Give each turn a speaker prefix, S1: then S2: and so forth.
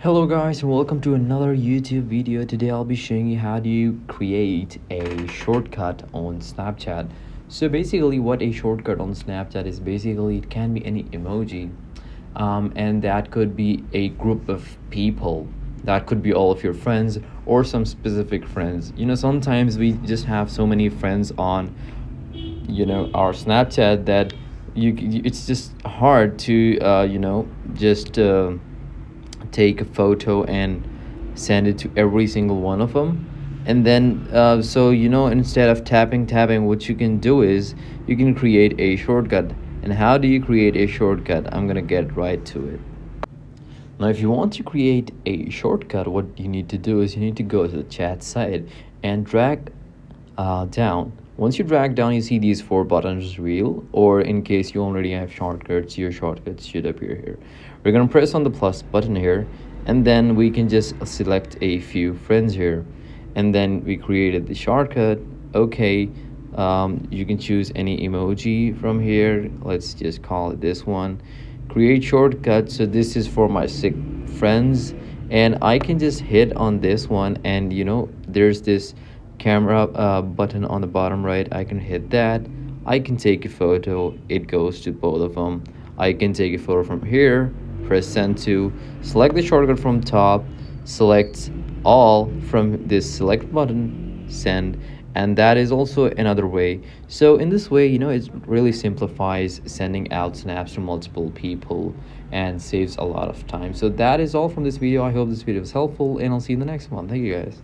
S1: Hello guys and welcome to another YouTube video. Today I'll be showing you how do you create a shortcut on Snapchat. So basically what a shortcut on Snapchat is, basically it can be any emoji, and that could be a group of people, that could be all of your friends or some specific friends. Sometimes we just have so many friends on our Snapchat that it's just hard to just take a photo and send it to every single one of them. And then instead of tapping, what you can do is you can create a shortcut. And how do you create a shortcut? I'm gonna get right to it. Now if you want to create a shortcut, what you need to do is you need to go to the chat side and drag down. Once you drag down, you see these four buttons real, or in case you already have shortcuts, your shortcuts should appear here. We're gonna press on the plus button here, and then we can just select a few friends here, and then we created the shortcut. Okay, you can choose any emoji from here. Let's just call it this one. Create shortcut. So this is for my sick friends, and I can just hit on this one, and there's this camera button on the bottom right. I can hit that. I can take a photo. It goes to both of them. I can take a photo from here, press send to, select the shortcut from top, select all from this select button, send, and that is also another way. So in this way, it really simplifies sending out snaps to multiple people and saves a lot of time. So that is all from this video. I hope this video was helpful, and I'll see you in the next one. Thank you guys.